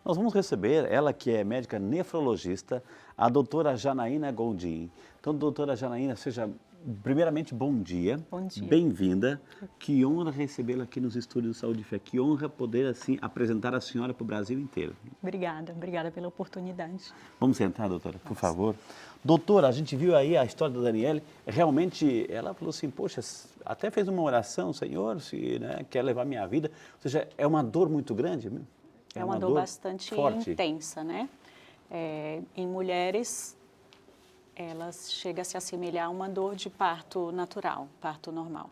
Nós vamos receber ela que é médica nefrologista, a doutora Janaína Gondim. Então, doutora Janaína, seja primeiramente bom dia. Bom dia. Bem-vinda. Que honra recebê-la aqui nos estúdios do Saúde e Fé. Que honra poder, assim, apresentar a senhora para o Brasil inteiro. Obrigada pela oportunidade. Vamos sentar, doutora, por favor. Doutora, a gente viu aí a história da Daniele, realmente ela falou assim, poxa, até fez uma oração, Senhor, se quer levar minha vida. Ou seja, é uma dor muito grande? É uma dor bastante forte. intensa, né? Em mulheres, elas chegam a se assemelhar a uma dor de parto natural, parto normal.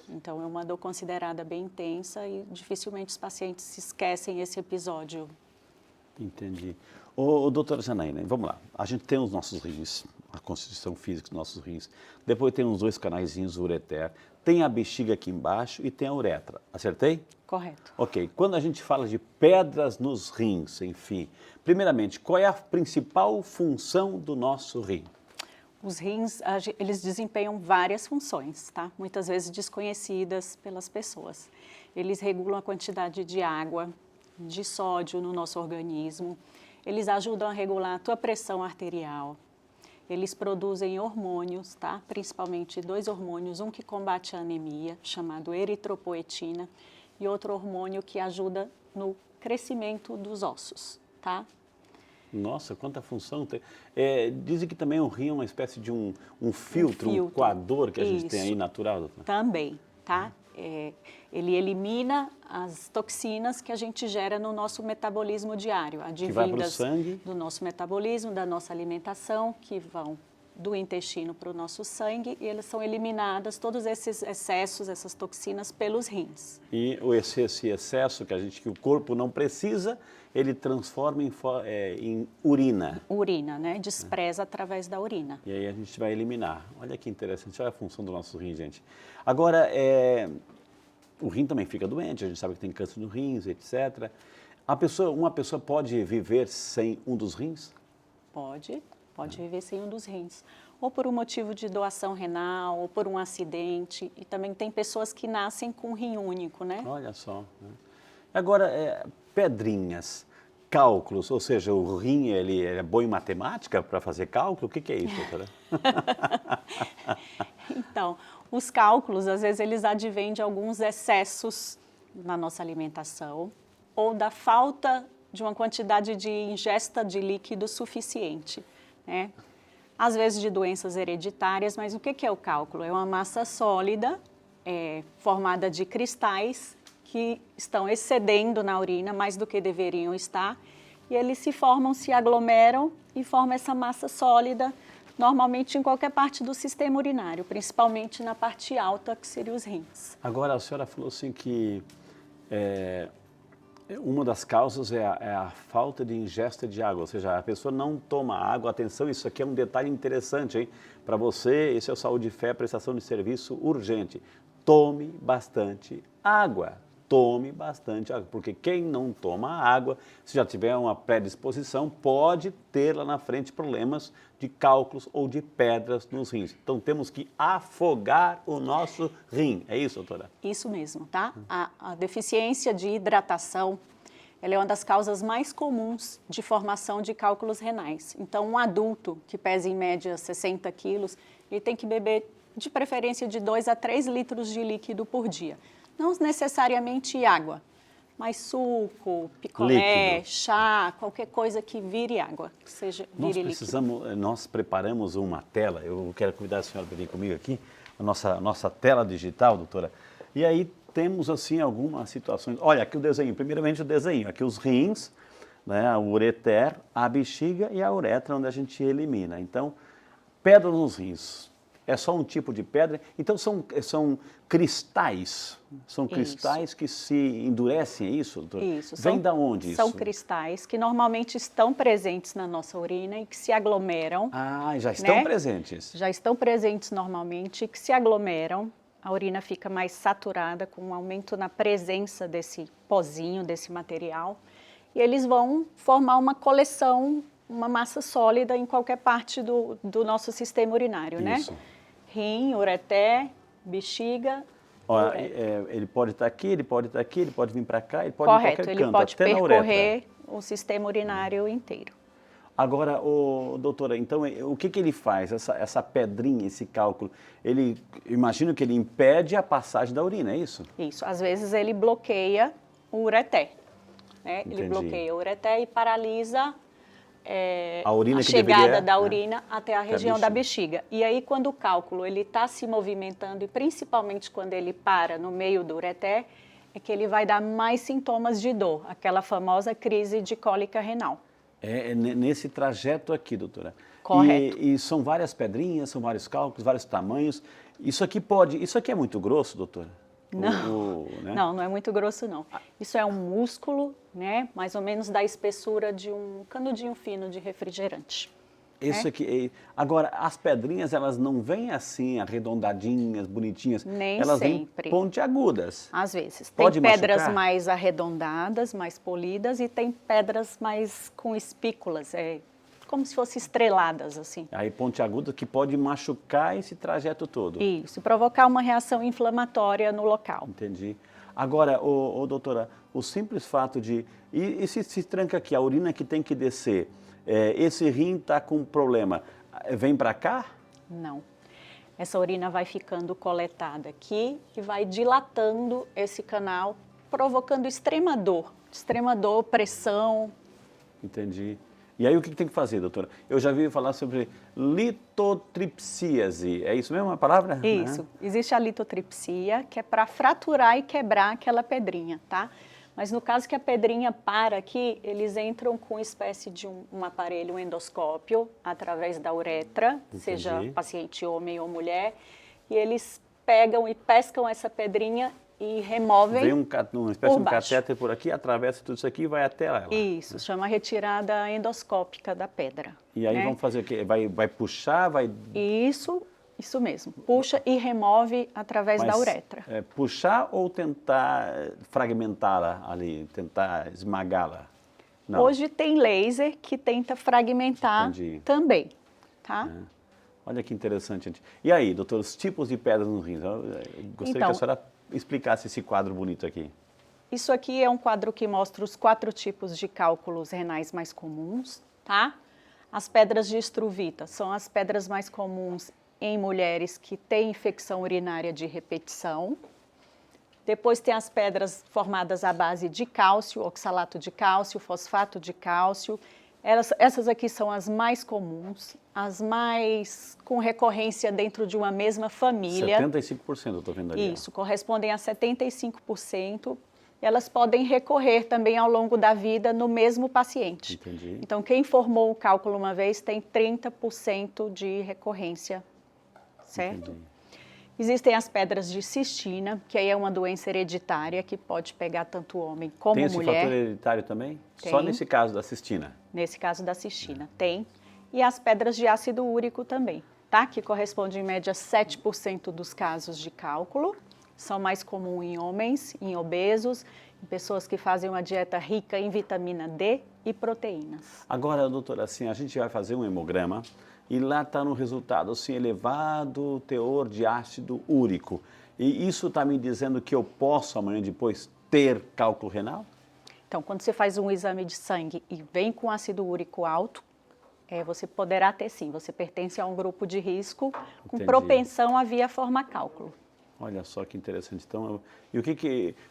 Então, é uma dor considerada bem intensa e dificilmente os pacientes se esquecem esse episódio. Entendi. Ô, doutora Janaína, vamos lá. A gente tem os nossos rins, a constituição física dos nossos rins. Depois tem os dois canaizinhos, o ureter. Tem a bexiga aqui embaixo e tem a uretra. Acertei? Correto. Ok. Quando a gente fala de pedras nos rins, enfim, primeiramente, qual é a principal função do nosso rim? Os rins, eles desempenham várias funções, tá? Muitas vezes desconhecidas pelas pessoas. Eles regulam a quantidade de água, de sódio no nosso organismo. Eles ajudam a regular a tua pressão arterial. Eles produzem hormônios, tá? Principalmente dois hormônios, um que combate a anemia, chamado eritropoetina, e outro hormônio que ajuda no crescimento dos ossos, tá? Nossa, quanta função tem. Dizem que também o rim é uma espécie de um filtro, um coador que a gente tem aí natural, doutora? Também, tá? Ele elimina as toxinas que a gente gera no nosso metabolismo diário, advindas do nosso metabolismo, da nossa alimentação, que vão do intestino para o nosso sangue, e elas são eliminadas, todos esses excessos, essas toxinas, pelos rins. E esse excesso que o corpo não precisa, ele transforma em urina. Urina, né? Despreza através da urina. E aí a gente vai eliminar. Olha que interessante, olha a função do nosso rim, gente. Agora, o rim também fica doente, a gente sabe que tem câncer no rins, etc. Uma pessoa pode viver sem um dos rins? Pode viver sem um dos rins. Ou por um motivo de doação renal, ou por um acidente. E também tem pessoas que nascem com um rim único, né? Olha só. Agora, pedrinhas, cálculos, ou seja, o rim ele é bom em matemática para fazer cálculo? O que é isso, doutora? Então, os cálculos, às vezes, eles advêm de alguns excessos na nossa alimentação ou da falta de uma quantidade de ingesta de líquido suficiente, né? Às vezes de doenças hereditárias, mas o que é o cálculo? É uma massa sólida, formada de cristais que estão excedendo na urina mais do que deveriam estar, e eles se aglomeram e formam essa massa sólida, normalmente em qualquer parte do sistema urinário, principalmente na parte alta, que seria os rins. Agora, a senhora falou assim que uma das causas é a falta de ingesta de água, ou seja, a pessoa não toma água. Atenção, isso aqui é um detalhe interessante, hein? Para você, esse é o Saúde e Fé, prestação de serviço urgente. Tome bastante água. Tome bastante água, porque quem não toma água, se já tiver uma predisposição, pode ter lá na frente problemas de cálculos ou de pedras nos rins. Então, temos que afogar o nosso rim. É isso, doutora? Isso mesmo, tá? A deficiência de hidratação, ela é uma das causas mais comuns de formação de cálculos renais. Então, um adulto que pesa em média 60 quilos, ele tem que beber, de preferência, de 2 a 3 litros de líquido por dia. Não necessariamente água, mas suco, picolé, chá, qualquer coisa que vire água, que seja vire líquido. Nós preparamos uma tela, eu quero convidar a senhora para vir comigo aqui, a nossa tela digital, doutora, e aí temos assim algumas situações. Olha, aqui o desenho, primeiramente o desenho, aqui os rins, né, o ureter, a bexiga e a uretra, onde a gente elimina. Então, pedra nos rins. É só um tipo de pedra? Então são cristais? São cristais que se endurecem, é isso, doutora? Isso. Vem da onde isso? São cristais que normalmente estão presentes na nossa urina e que se aglomeram. Ah, já estão presentes? Já estão presentes normalmente, que se aglomeram. A urina fica mais saturada, com um aumento na presença desse pozinho, desse material. E eles vão formar uma coleção, uma massa sólida em qualquer parte do nosso sistema urinário, isso. né? Rim, ureter, bexiga. Olha, ele pode estar aqui, ele pode estar aqui, ele pode vir para cá, ele pode ir em qualquer canto, ele pode até percorrer o sistema urinário inteiro. Agora, doutora, então o que ele faz, essa pedrinha, esse cálculo? Imagino que ele impede a passagem da urina, é isso? Isso, às vezes ele bloqueia o ureter, né? Entendi. Ele bloqueia o ureter e paralisa a urina a que chegada deveria, da né, urina até a região da bexiga. E aí, quando o cálculo está se movimentando, e principalmente quando ele para no meio do ureter, é que ele vai dar mais sintomas de dor, aquela famosa crise de cólica renal. É nesse trajeto aqui, doutora. Correto. E são várias pedrinhas, são vários cálculos, vários tamanhos. Isso aqui é muito grosso, doutora? Não, né? não é muito grosso, não. Isso é um músculo, né, mais ou menos da espessura de um canudinho fino de refrigerante. Isso aqui. Agora, as pedrinhas, elas não vêm assim, arredondadinhas, bonitinhas. Nem elas sempre. Vêm pontiagudas. Às vezes. Pode tem pedras machucar? mais arredondadas, mais polidas, e tem pedras mais com espículas, como se fossem estreladas, assim. Aí pontiaguda que pode machucar esse trajeto todo. Isso, provocar uma reação inflamatória no local. Entendi. Agora, doutora, o simples fato de... E se tranca aqui, a urina que tem que descer, esse rim está com problema, vem para cá? Não. Essa urina vai ficando coletada aqui e vai dilatando esse canal, provocando extrema dor, pressão. Entendi. E aí o que tem que fazer, doutora? Eu já vi falar sobre litotripsíase, é isso mesmo a palavra? Isso, Né? existe a litotripsia, que é para fraturar e quebrar aquela pedrinha, tá? Mas no caso que a pedrinha para aqui, eles entram com uma espécie de um aparelho, um endoscópio, através da uretra, seja paciente homem ou mulher, e eles pegam e pescam essa pedrinha e removem. Vem uma espécie de um catéter por aqui, atravessa tudo isso aqui e vai até lá. Isso, chama retirada endoscópica da pedra. E aí vamos fazer o quê? Vai puxar, vai... Isso mesmo, puxa e remove através da uretra. Puxar ou tentar fragmentá-la ali, tentar esmagá-la? Não. Hoje tem laser que tenta fragmentar também, tá? Olha que interessante, gente. E aí, doutor, os tipos de pedras no rim? Eu gostaria que a senhora explicasse esse quadro bonito aqui. Isso aqui é um quadro que mostra os 4 tipos de cálculos renais mais comuns, tá? As pedras de estruvita são as pedras mais comuns em mulheres que têm infecção urinária de repetição. Depois tem as pedras formadas à base de cálcio, oxalato de cálcio, fosfato de cálcio. Essas aqui são as mais comuns, as mais com recorrência dentro de uma mesma família. 75% eu estou vendo ali. Isso, correspondem a 75%. Elas podem recorrer também ao longo da vida no mesmo paciente. Entendi. Então, quem formou o cálculo uma vez tem 30% de recorrência, certo? Entendi. Existem as pedras de cistina, que aí é uma doença hereditária que pode pegar tanto homem como mulher. Tem esse fator hereditário também? Tem. Só nesse caso da cistina? Nesse caso da cistina, tem. E as pedras de ácido úrico também, tá? Que corresponde em média a 7% dos casos de cálculo. São mais comuns em homens, em obesos, em pessoas que fazem uma dieta rica em vitamina D e proteínas. Agora, doutora, assim, a gente vai fazer um hemograma e lá está no resultado, assim, elevado teor de ácido úrico. E isso está me dizendo que eu posso, amanhã depois, ter cálculo renal? Então, quando você faz um exame de sangue e vem com ácido úrico alto, você poderá ter sim, você pertence a um grupo de risco com propensão a vir a formar cálculo. Olha só que interessante. Então,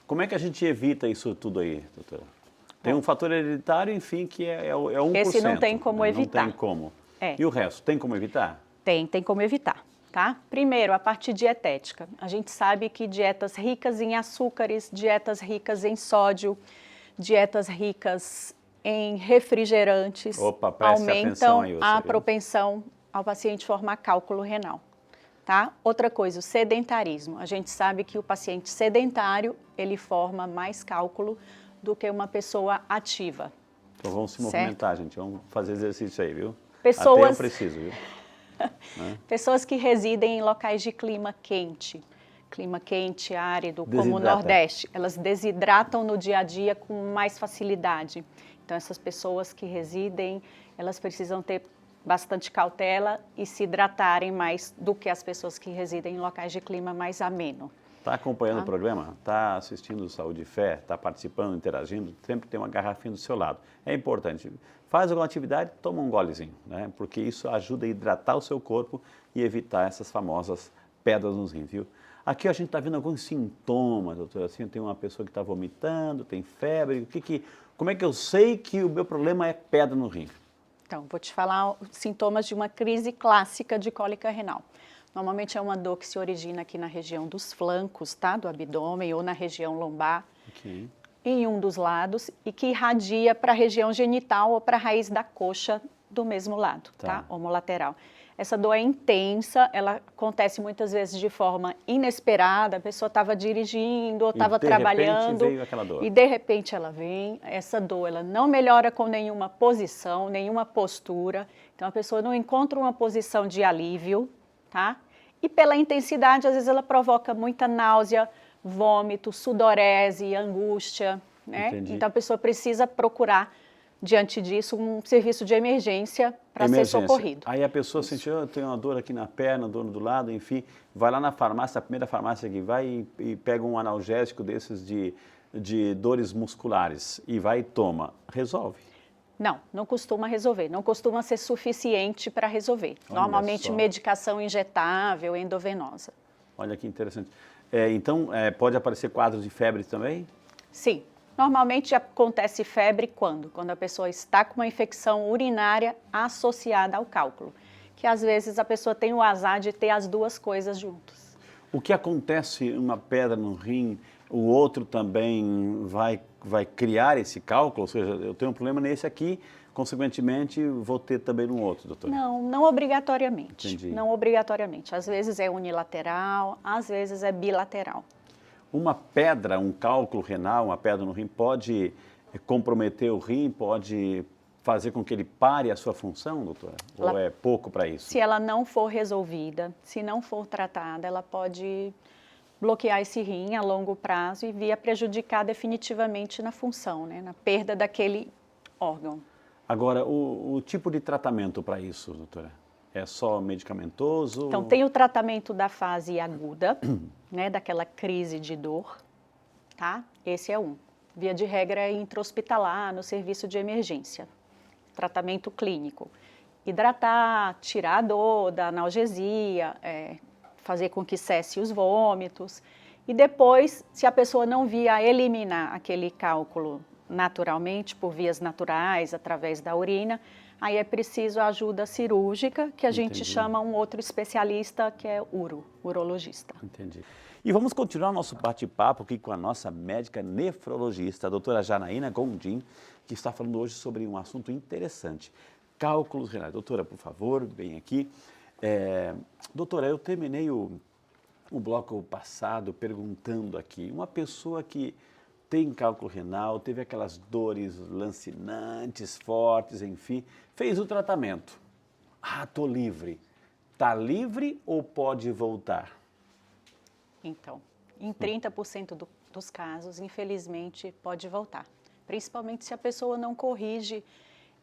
como é que a gente evita isso tudo aí, doutora? Tem um fator hereditário, enfim, que é 1%. Esse não tem como evitar. Não tem como. E o resto, tem como evitar? Tem como evitar, tá? Primeiro, a parte dietética. A gente sabe que dietas ricas em açúcares, dietas ricas em sódio, dietas ricas em refrigerantes aumentam a propensão ao paciente formar cálculo renal. Tá? Outra coisa, o sedentarismo. A gente sabe que o paciente sedentário, ele forma mais cálculo do que uma pessoa ativa. Então vamos se movimentar, gente. Vamos fazer exercício aí, viu? Até eu preciso, viu? Pessoas que residem em locais de clima quente, árido, como o Nordeste, elas desidratam no dia a dia com mais facilidade. Então, essas pessoas que residem, elas precisam ter bastante cautela e se hidratarem mais do que as pessoas que residem em locais de clima mais ameno. Está acompanhando o programa? Está assistindo o Saúde e Fé? Está participando, interagindo? Sempre tem uma garrafinha do seu lado. É importante. Faz alguma atividade, toma um golezinho, né? Porque isso ajuda a hidratar o seu corpo e evitar essas famosas pedras nos rins, viu? Aqui a gente está vendo alguns sintomas, doutora. Assim, tem uma pessoa que está vomitando, tem febre. Como é que eu sei que o meu problema é pedra no rim? Então, vou te falar os sintomas de uma crise clássica de cólica renal. Normalmente é uma dor que se origina aqui na região dos flancos, tá? Do abdômen ou na região lombar, Okay. em um dos lados, e que irradia para a região genital ou para a raiz da coxa do mesmo lado, tá? Homolateral. Essa dor é intensa, ela acontece muitas vezes de forma inesperada, a pessoa estava dirigindo ou estava trabalhando. De repente veio aquela dor. E de repente ela vem, essa dor ela não melhora com nenhuma posição, nenhuma postura, então a pessoa não encontra uma posição de alívio, tá? E pela intensidade, às vezes ela provoca muita náusea, vômito, sudorese, angústia, né? Entendi. Então a pessoa precisa procurar, diante disso, um serviço de emergência para ser socorrido. Aí a pessoa sentiu, eu tenho uma dor aqui na perna, dor do lado, enfim, vai lá na farmácia, a primeira farmácia que vai e pega um analgésico desses de dores musculares e vai e toma. Resolve? Não costuma resolver, não costuma ser suficiente para resolver. Olha Normalmente só. medicação injetável, endovenosa. Olha que interessante. Então, pode aparecer quadros de febre também? Sim. Normalmente acontece febre quando? Quando a pessoa está com uma infecção urinária associada ao cálculo, que às vezes a pessoa tem o azar de ter as duas coisas juntas. O que acontece uma pedra no rim, o outro também vai criar esse cálculo? Ou seja, eu tenho um problema nesse aqui, consequentemente vou ter também no outro, doutora? Não obrigatoriamente. Entendi. Não obrigatoriamente. Às vezes é unilateral, às vezes é bilateral. Uma pedra, um cálculo renal, uma pedra no rim, pode comprometer o rim, pode fazer com que ele pare a sua função, doutora? Ou é pouco para isso? Se ela não for resolvida, se não for tratada, ela pode bloquear esse rim a longo prazo e vir a prejudicar definitivamente na função, né? Na perda daquele órgão. Agora, o tipo de tratamento para isso, doutora? É só medicamentoso? Então, tem o tratamento da fase aguda, né, daquela crise de dor, tá? Esse é um. Via de regra é intra-hospitalar, no serviço de emergência. Tratamento clínico. Hidratar, tirar a dor da analgesia, fazer com que cesse os vômitos. E depois, se a pessoa não via eliminar aquele cálculo naturalmente, por vias naturais, através da urina, aí é preciso a ajuda cirúrgica, que a gente chama um outro especialista, que é urologista. Entendi. E vamos continuar nosso bate-papo aqui com a nossa médica nefrologista, a doutora Janaína Gondim, que está falando hoje sobre um assunto interessante, cálculos renais. Doutora, por favor, vem aqui. Doutora, eu terminei o bloco passado perguntando aqui, uma pessoa que tem cálculo renal, teve aquelas dores lancinantes, fortes, enfim, fez o tratamento. Estou livre. Está livre ou pode voltar? Então, em 30% dos casos, infelizmente, pode voltar. Principalmente se a pessoa não corrige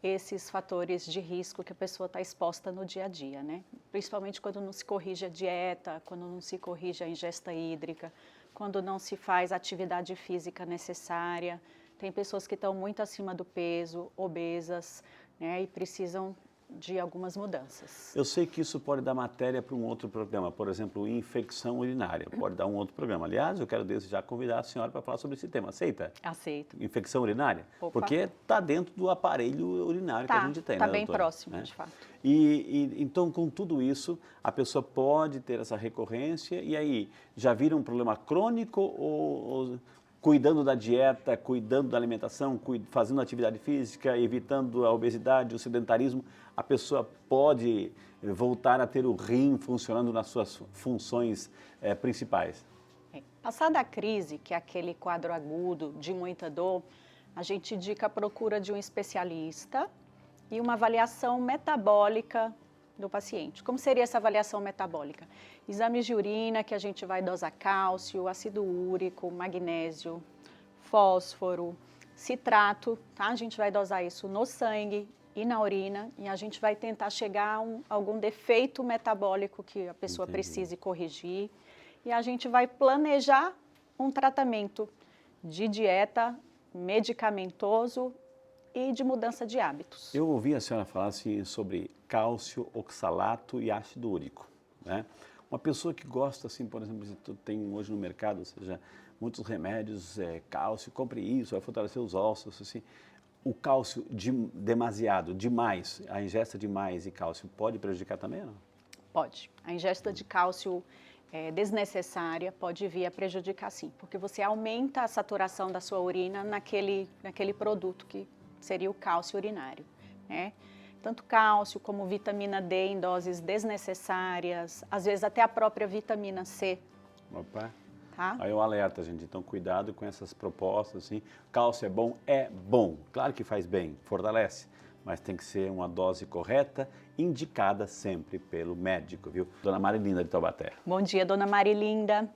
esses fatores de risco que a pessoa está exposta no dia a dia, né? Principalmente quando não se corrige a dieta, quando não se corrige a ingesta hídrica, quando não se faz a atividade física necessária. Tem pessoas que estão muito acima do peso, obesas, né, e precisam de algumas mudanças. Eu sei que isso pode dar matéria para um outro programa, por exemplo, infecção urinária, pode dar um outro programa. Aliás, eu quero desde já convidar a senhora para falar sobre esse tema. Aceita? Aceito. Infecção urinária? Opa. Porque está dentro do aparelho urinário que a gente tem, Tá né, bem doutora? próximo, de fato. Então, com tudo isso, a pessoa pode ter essa recorrência e aí já vira um problema crônico ou cuidando da dieta, cuidando da alimentação, fazendo atividade física, evitando a obesidade, o sedentarismo, a pessoa pode voltar a ter o rim funcionando nas suas funções principais? Passada a crise, que é aquele quadro agudo de muita dor, a gente indica a procura de um especialista e uma avaliação metabólica do paciente. Como seria essa avaliação metabólica? Exames de urina, que a gente vai dosar cálcio, ácido úrico, magnésio, fósforo, citrato, tá? A gente vai dosar isso no sangue e na urina e a gente vai tentar chegar a algum defeito metabólico que a pessoa precise corrigir e a gente vai planejar um tratamento de dieta, medicamentoso e de mudança de hábitos. Eu ouvi a senhora falar assim, sobre cálcio, oxalato e ácido úrico, né? Uma pessoa que gosta, assim, por exemplo, tem hoje no mercado, ou seja, muitos remédios, cálcio, compre isso, vai fortalecer os ossos, assim. O cálcio demasiado, demais, a ingesta demais de cálcio pode prejudicar também ou não? Pode. A ingesta de cálcio desnecessária pode vir a prejudicar sim, porque você aumenta a saturação da sua urina naquele produto que seria o cálcio urinário, né? Tanto cálcio como vitamina D em doses desnecessárias, às vezes até a própria vitamina C. Opa. Tá? Aí o alerta, gente, então cuidado com essas propostas, assim. Cálcio é bom, claro que faz bem, fortalece, mas tem que ser uma dose correta, indicada sempre pelo médico, viu? Dona Marilinda de Taubaté. Bom dia, dona Marilinda.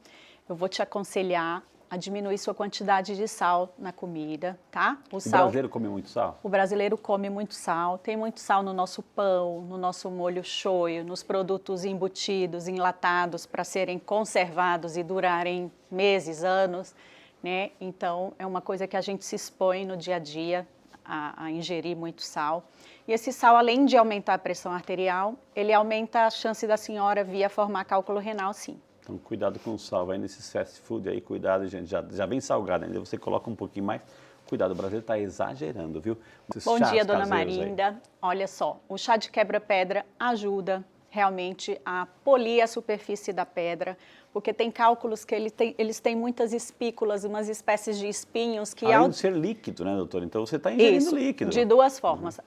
Eu vou te aconselhar a diminuir sua quantidade de sal na comida, tá? O brasileiro come muito sal? O brasileiro come muito sal, tem muito sal no nosso pão, no nosso molho shoyu, nos produtos embutidos, enlatados para serem conservados e durarem meses, anos, né? Então, é uma coisa que a gente se expõe no dia a dia a ingerir muito sal. E esse sal, além de aumentar a pressão arterial, ele aumenta a chance da senhora vir a formar cálculo renal, sim. Então, cuidado com o sal, vai nesse fast food aí, cuidado, gente, já vem salgado, ainda você coloca um pouquinho mais, cuidado, o brasileiro está exagerando, viu? Bom dia, dona Marilinda. Olha só, o chá de quebra-pedra ajuda realmente a polir a superfície da pedra, porque tem cálculos que eles têm muitas espículas, umas espécies de espinhos que... Além de ser líquido, né, doutor? Então, você está ingerindo líquido. De duas formas.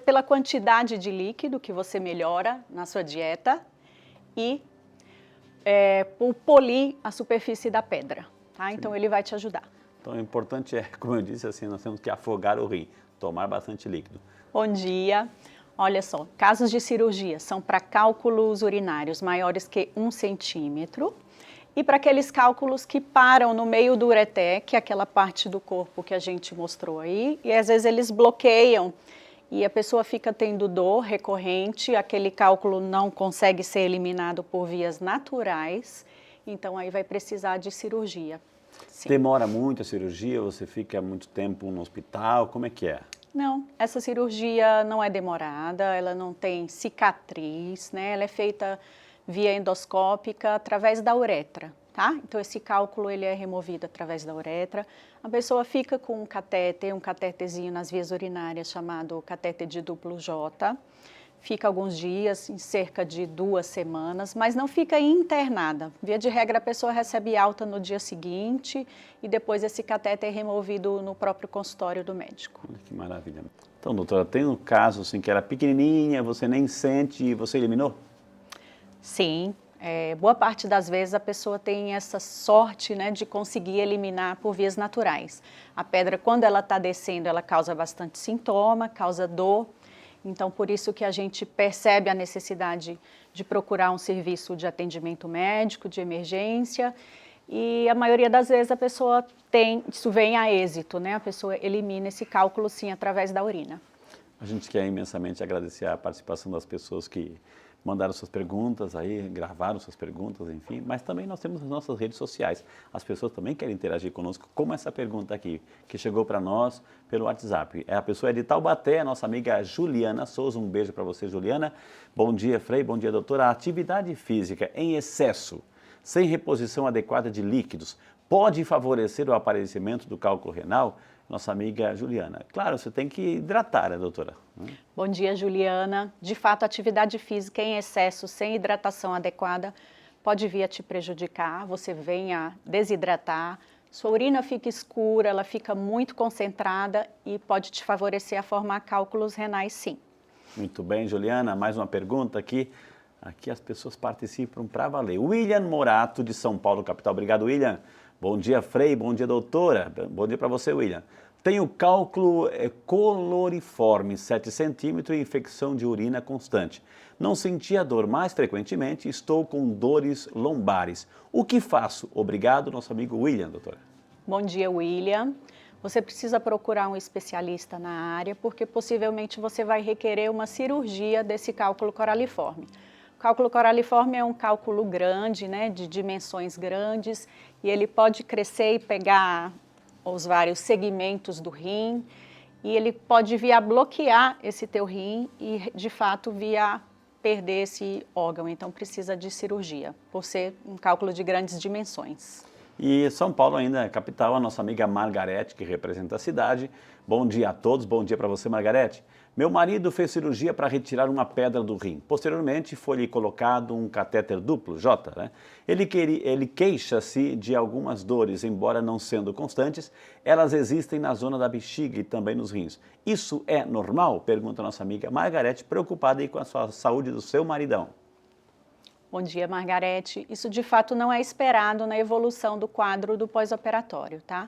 Pela quantidade de líquido que você melhora na sua dieta e por polir a superfície da pedra, tá? Então, ele vai te ajudar. Então, o importante é, como eu disse, assim, nós temos que afogar o rim, tomar bastante líquido. Bom dia. Olha só, casos de cirurgia são para cálculos urinários maiores que 1 centímetro e para aqueles cálculos que param no meio do ureter, que é aquela parte do corpo que a gente mostrou aí, e às vezes eles bloqueiam e a pessoa fica tendo dor recorrente, aquele cálculo não consegue ser eliminado por vias naturais, então aí vai precisar de cirurgia. Sim. Demora muito a cirurgia? Você fica muito tempo no hospital? Como é que é? Não, essa cirurgia não é demorada, ela não tem cicatriz, né? Ela é feita via endoscópica através da uretra, tá? Então esse cálculo ele é removido através da uretra. A pessoa fica com um catéterzinho nas vias urinárias chamado catéter de duplo J. Fica alguns dias, em cerca de 2 semanas, mas não fica internada. Via de regra, a pessoa recebe alta no dia seguinte e depois esse catéter é removido no próprio consultório do médico. Olha que maravilha. Então, doutora, tem um caso assim que era pequenininha, você nem sente e você eliminou? Sim. Boa parte das vezes a pessoa tem essa sorte, né, de conseguir eliminar por vias naturais. A pedra, quando ela está descendo, ela causa bastante sintoma, causa dor. Então, por isso que a gente percebe a necessidade de procurar um serviço de atendimento médico, de emergência, e a maioria das vezes a pessoa isso vem a êxito, né? A pessoa elimina esse cálculo, sim, através da urina. A gente quer imensamente agradecer a participação das pessoas que mandaram suas perguntas aí, gravaram suas perguntas, enfim, mas também nós temos as nossas redes sociais. As pessoas também querem interagir conosco, como essa pergunta aqui, que chegou para nós pelo WhatsApp. A pessoa é de Taubaté, a nossa amiga Juliana Souza. Um beijo para você, Juliana. Bom dia, Frei, bom dia, doutora. A atividade física em excesso, sem reposição adequada de líquidos, pode favorecer o aparecimento do cálculo renal? Nossa amiga Juliana. Claro, você tem que hidratar, né, doutora? Bom dia, Juliana. De fato, a atividade física em excesso, sem hidratação adequada, pode vir a te prejudicar. Você vem a desidratar, sua urina fica escura, ela fica muito concentrada e pode te favorecer a formar cálculos renais, sim. Muito bem, Juliana. Mais uma pergunta aqui. Aqui as pessoas participam para valer. William Morato, de São Paulo, capital. Obrigado, William. Bom dia, Frei. Bom dia, doutora. Bom dia para você, William. Tenho cálculo coloriforme, 7 centímetros e infecção de urina constante. Não sentia dor mais frequentemente, estou com dores lombares. O que faço? Obrigado, nosso amigo William, doutora. Bom dia, William. Você precisa procurar um especialista na área, porque possivelmente você vai requerer uma cirurgia desse cálculo coraliforme. O cálculo coraliforme é um cálculo grande, né, de dimensões grandes, e ele pode crescer e pegar os vários segmentos do rim, e ele pode vir a bloquear esse teu rim e, de fato, vir a perder esse órgão. Então, precisa de cirurgia, por ser um cálculo de grandes dimensões. E São Paulo ainda é capital, a nossa amiga Margarete, que representa a cidade. Bom dia a todos, bom dia para você, Margarete. Meu marido fez cirurgia para retirar uma pedra do rim. Posteriormente, foi-lhe colocado um catéter duplo, J, né? Ele queixa-se de algumas dores, embora não sendo constantes, elas existem na zona da bexiga e também nos rins. Isso é normal? Pergunta a nossa amiga Margarete, preocupada aí com a saúde do seu maridão. Bom dia, Margarete. Isso, de fato, não é esperado na evolução do quadro do pós-operatório, tá?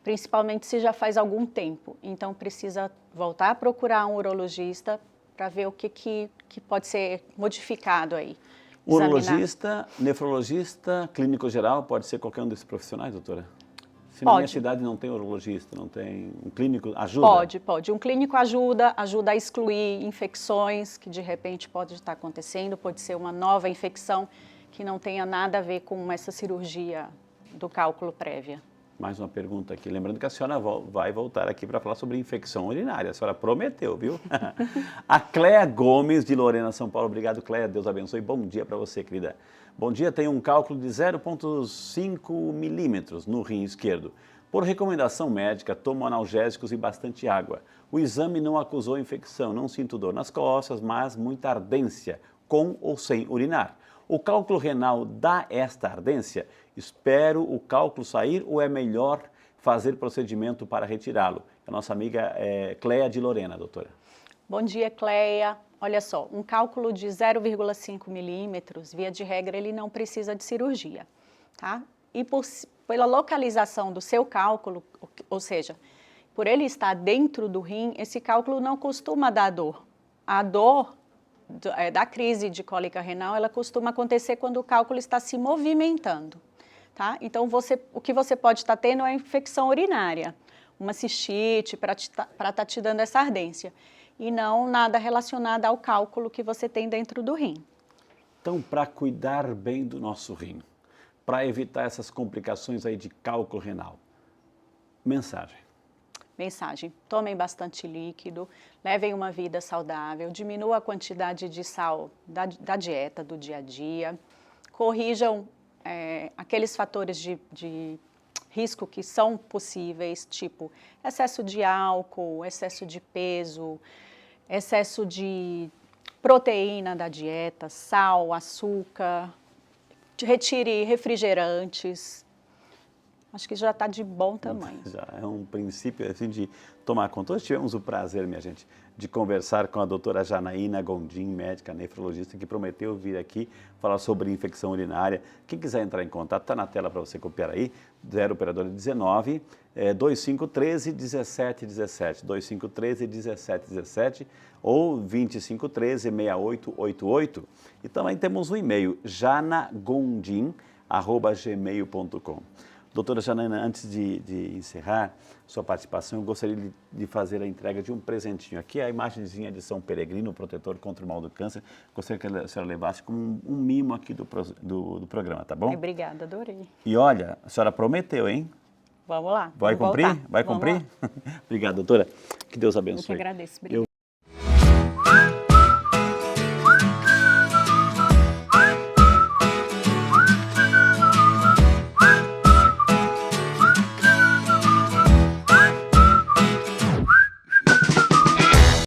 Principalmente se já faz algum tempo. Então, precisa voltar a procurar um urologista para ver o que pode ser modificado aí. Urologista, nefrologista, clínico geral, pode ser qualquer um desses profissionais, doutora? Se na minha cidade não tem urologista, não tem um clínico, ajuda? Pode. Um clínico ajuda a excluir infecções que de repente pode estar acontecendo, pode ser uma nova infecção que não tenha nada a ver com essa cirurgia do cálculo prévia. Mais uma pergunta aqui, lembrando que a senhora vai voltar aqui para falar sobre infecção urinária, a senhora prometeu, viu? A Cléia Gomes, de Lorena, São Paulo. Obrigado, Cléia, Deus abençoe. Bom dia para você, querida. Bom dia, tem um cálculo de 0,5 milímetros no rim esquerdo. Por recomendação médica, tomo analgésicos e bastante água. O exame não acusou infecção, não sinto dor nas costas, mas muita ardência, com ou sem urinar. O cálculo renal dá esta ardência? Espero o cálculo sair ou é melhor fazer procedimento para retirá-lo? A nossa amiga Cléia de Lorena, doutora. Bom dia, Cléia. Olha só, um cálculo de 0,5 milímetros, via de regra, ele não precisa de cirurgia, tá? E pela localização do seu cálculo, ou seja, por ele estar dentro do rim, esse cálculo não costuma dar dor. A dor da crise de cólica renal, ela costuma acontecer quando o cálculo está se movimentando, tá? Então, o que você pode estar tendo é infecção urinária, uma cistite para estar te dando essa ardência, e não nada relacionado ao cálculo que você tem dentro do rim. Então, para cuidar bem do nosso rim, para evitar essas complicações aí de cálculo renal, mensagem. Tomem bastante líquido, levem uma vida saudável, diminua a quantidade de sal da dieta do dia a dia, corrijam aqueles fatores de risco que são possíveis, tipo excesso de álcool, excesso de peso, excesso de proteína da dieta, sal, açúcar, retire refrigerantes. Acho que já está de bom tamanho. Já é um princípio assim, de tomar conta. Hoje tivemos o prazer, minha gente, de conversar com a doutora Janaína Gondim, médica nefrologista, que prometeu vir aqui falar sobre infecção urinária. Quem quiser entrar em contato, está na tela para você copiar aí, 0 operadora 19 2513 1717, 2513 1717 ou 2513 6888. E também temos um e-mail, janagondim@gmail.com. Doutora Janaína, antes de encerrar sua participação, eu gostaria de fazer a entrega de um presentinho. Aqui é a imagenzinha de São Peregrino, protetor contra o mal do câncer. Gostaria que a senhora levasse como um mimo aqui do programa, tá bom? Obrigada, adorei. E olha, a senhora prometeu, hein? Vamos lá. Vai cumprir? Vai cumprir? Obrigado, doutora. Que Deus abençoe. Eu que agradeço. Obrigada.